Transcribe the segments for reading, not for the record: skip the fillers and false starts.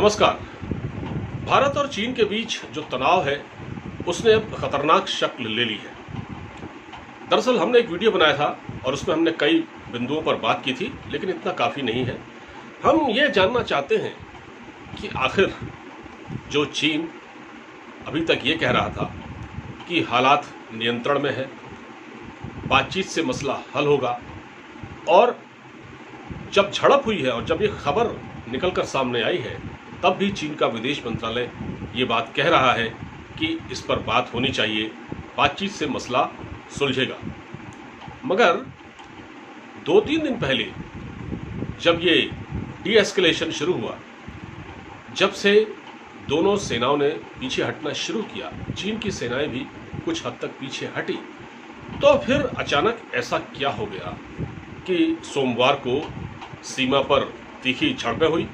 नमस्कार। भारत और चीन के बीच जो तनाव है उसने अब खतरनाक शक्ल ले ली है। दरअसल हमने एक वीडियो बनाया था और उसमें हमने कई बिंदुओं पर बात की थी, लेकिन इतना काफ़ी नहीं है। हम ये जानना चाहते हैं कि आखिर जो चीन अभी तक ये कह रहा था कि हालात नियंत्रण में है, बातचीत से मसला हल होगा, और जब झड़प हुई है और जब ये खबर निकल कर सामने आई है तब भी चीन का विदेश मंत्रालय ये बात कह रहा है कि इस पर बात होनी चाहिए, बातचीत से मसला सुलझेगा। मगर 2-3 दिन पहले जब ये डी-एस्केलेशन शुरू हुआ, जब से दोनों सेनाओं ने पीछे हटना शुरू किया, चीन की सेनाएं भी कुछ हद तक पीछे हटी, तो फिर अचानक ऐसा क्या हो गया कि सोमवार को सीमा पर तीखी झड़पें हुई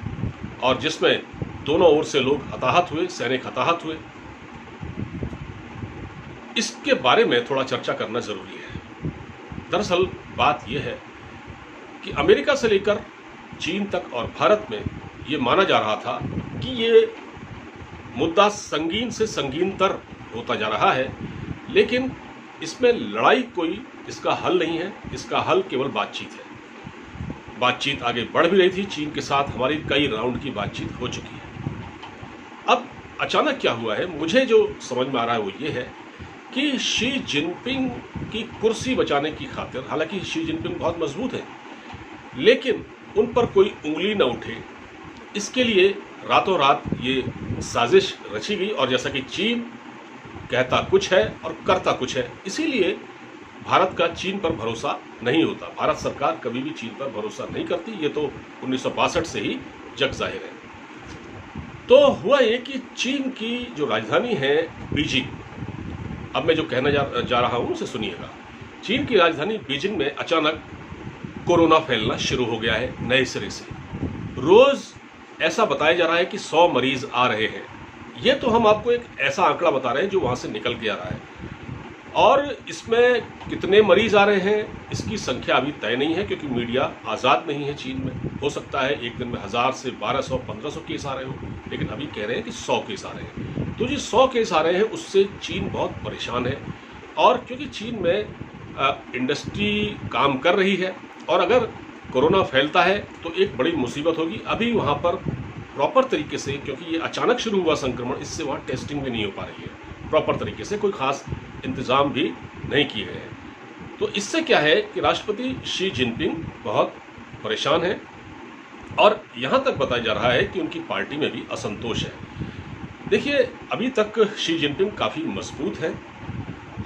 और जिसमें दोनों ओर से लोग हताहत हुए, सैनिक हताहत हुए। इसके बारे में थोड़ा चर्चा करना जरूरी है। दरअसल बात यह है कि अमेरिका से लेकर चीन तक और भारत में ये माना जा रहा था कि ये मुद्दा संगीन से संगीनतर होता जा रहा है, लेकिन इसमें लड़ाई कोई इसका हल नहीं है। इसका हल केवल बातचीत है। बातचीत आगे बढ़ भी रही थी, चीन के साथ हमारी कई राउंड की बातचीत हो चुकी है। अब अचानक क्या हुआ है, मुझे जो समझ में आ रहा है वो ये है कि शी जिनपिंग की कुर्सी बचाने की खातिर, हालांकि शी जिनपिंग बहुत मजबूत है, लेकिन उन पर कोई उंगली न उठे, इसके लिए रातों रात ये साजिश रची गई। और जैसा कि चीन कहता कुछ है और करता कुछ है, इसीलिए भारत का चीन पर भरोसा नहीं होता। भारत सरकार कभी भी चीन पर भरोसा नहीं करती, ये तो 1962 से ही जग जाहिर है। तो हुआ ये कि चीन की जो राजधानी है बीजिंग, अब मैं जो कहने जा रहा हूं उसे सुनिएगा। चीन की राजधानी बीजिंग में अचानक कोरोना फैलना शुरू हो गया है नए सिरे से। रोज ऐसा बताया जा रहा है कि 100 मरीज आ रहे हैं। ये तो हम आपको एक ऐसा आंकड़ा बता रहे हैं जो वहां से निकल के आ रहा है, और इसमें कितने मरीज आ रहे हैं इसकी संख्या अभी तय नहीं है, क्योंकि मीडिया आज़ाद नहीं है चीन में। हो सकता है एक दिन में 1000 से 1200-1500 केस आ रहे हो, लेकिन अभी कह रहे हैं कि 100 केस आ रहे हैं। तो जो 100 केस आ रहे हैं उससे चीन बहुत परेशान है, और क्योंकि चीन में इंडस्ट्री काम कर रही है, और अगर कोरोना फैलता है तो एक बड़ी मुसीबत होगी। अभी वहाँ पर प्रॉपर तरीके से, क्योंकि ये अचानक शुरू हुआ संक्रमण, इससे वहाँ टेस्टिंग भी नहीं हो पा रही है प्रॉपर तरीके से, कोई खास इंतजाम भी नहीं किए गए हैं। तो इससे क्या है कि राष्ट्रपति शी जिनपिंग बहुत परेशान है, और यहाँ तक बताया जा रहा है कि उनकी पार्टी में भी असंतोष है। देखिए, अभी तक शी जिनपिंग काफ़ी मजबूत है,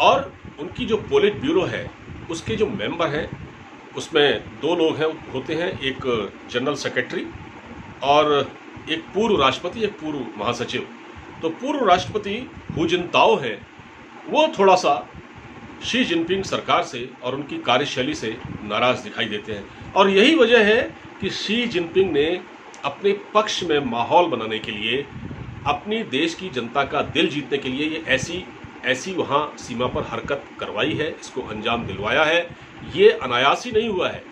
और उनकी जो पोलिट ब्यूरो है उसके जो मेंबर हैं उसमें 2 लोग होते हैं, एक जनरल सेक्रेटरी और एक पूर्व राष्ट्रपति, एक पूर्व महासचिव। तो पूर्व राष्ट्रपति हु जिनताओ है, वो थोड़ा सा शी जिनपिंग सरकार से और उनकी कार्यशैली से नाराज दिखाई देते हैं, और यही वजह है कि शी जिनपिंग ने अपने पक्ष में माहौल बनाने के लिए, अपनी देश की जनता का दिल जीतने के लिए ये ऐसी वहाँ सीमा पर हरकत करवाई है, इसको अंजाम दिलवाया है। ये अनायासी नहीं हुआ है,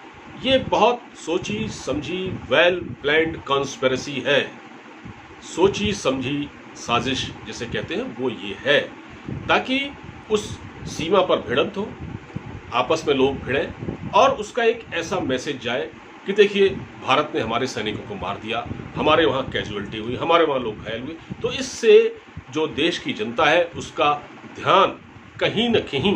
ये बहुत सोची समझी वेल प्लान्ड कॉन्स्पिरेसी है। सोची समझी साजिश जिसे कहते हैं वो ये है, ताकि उस सीमा पर भिड़ंत हो, आपस में लोग भिड़ें, और उसका एक ऐसा मैसेज जाए कि देखिए भारत ने हमारे सैनिकों को मार दिया, हमारे वहाँ कैजुअलिटी हुई, हमारे वहाँ लोग घायल हुए। तो इससे जो देश की जनता है उसका ध्यान कहीं न कहीं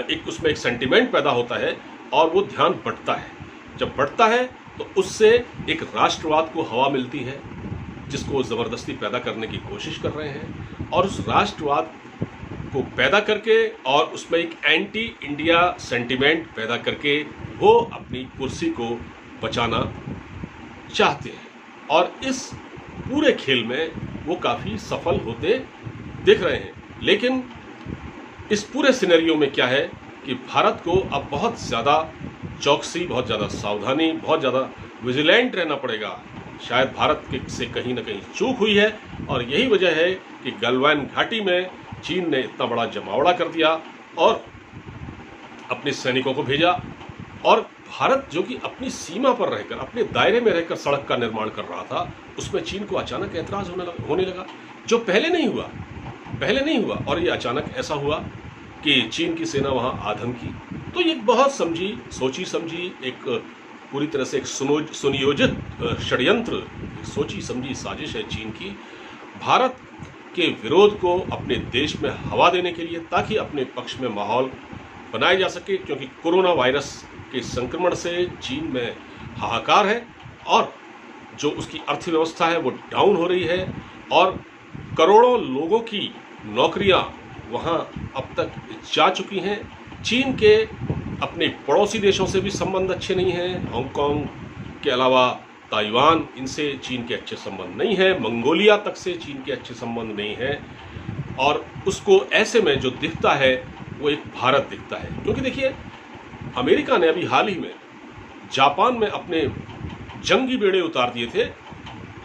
एक उसमें एक सेंटिमेंट पैदा होता है, और वो ध्यान बढ़ता है। जब बढ़ता है तो उससे एक राष्ट्रवाद को हवा मिलती है, जिसको वो ज़बरदस्ती पैदा करने की कोशिश कर रहे हैं, और उस राष्ट्रवाद को पैदा करके और उसमें एक एंटी इंडिया सेंटिमेंट पैदा करके वो अपनी कुर्सी को बचाना चाहते हैं, और इस पूरे खेल में वो काफ़ी सफल होते दिख रहे हैं। लेकिन इस पूरे सिनेरियो में क्या है कि भारत को अब बहुत ज़्यादा चौकसी, बहुत ज़्यादा सावधानी, बहुत ज़्यादा विजिलेंट रहना पड़ेगा। शायद भारत से कहीं ना कहीं चूक हुई है, और यही वजह है कि गलवान घाटी में चीन ने इतना बड़ा जमावड़ा कर दिया और अपने सैनिकों को भेजा, और भारत जो कि अपनी सीमा पर रहकर, अपने दायरे में रहकर सड़क का निर्माण कर रहा था, उसमें चीन को अचानक ऐतराज होने लगा, जो पहले नहीं हुआ। और ये अचानक ऐसा हुआ कि चीन की सेना वहां आधम की। तो ये बहुत सोची समझी एक पूरी तरह से एक सुनियोजित षड्यंत्र, सोची समझी साजिश है चीन की, भारत के विरोध को अपने देश में हवा देने के लिए, ताकि अपने पक्ष में माहौल बनाया जा सके। क्योंकि कोरोना वायरस के संक्रमण से चीन में हाहाकार है और जो उसकी अर्थव्यवस्था है वो डाउन हो रही है और करोड़ों लोगों की नौकरियां वहां अब तक जा चुकी हैं। चीन के अपने पड़ोसी देशों से भी संबंध अच्छे नहीं हैं। हांगकांग के अलावा ताइवान, इनसे चीन के अच्छे संबंध नहीं हैं। मंगोलिया तक से चीन के अच्छे संबंध नहीं हैं। और उसको ऐसे में जो दिखता है वो एक भारत दिखता है। क्योंकि देखिए, अमेरिका ने अभी हाल ही में जापान में अपने जंगी बेड़े उतार दिए थे,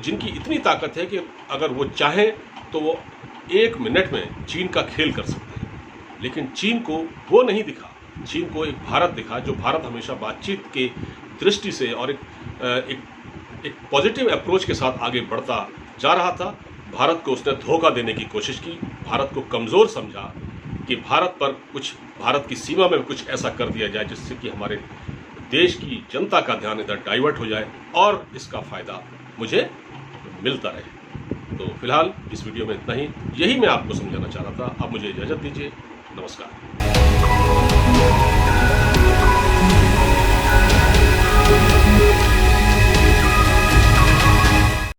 जिनकी इतनी ताकत है कि अगर वो चाहें तो वो 1 मिनट में चीन का खेल कर सकते हैं। लेकिन चीन को वो नहीं दिखा। चीन को एक भारत दिखा, जो भारत हमेशा बातचीत के दृष्टि से और एक पॉजिटिव अप्रोच के साथ आगे बढ़ता जा रहा था। भारत को उसने धोखा देने की कोशिश की, भारत को कमज़ोर समझा कि भारत की सीमा में कुछ ऐसा कर दिया जाए जिससे कि हमारे देश की जनता का ध्यान इधर डाइवर्ट हो जाए और इसका फ़ायदा मुझे मिलता रहे। तो फिलहाल इस वीडियो में इतना ही, यही मैं आपको समझाना चाह रहा था। अब मुझे इजाज़त दीजिए। नमस्कार।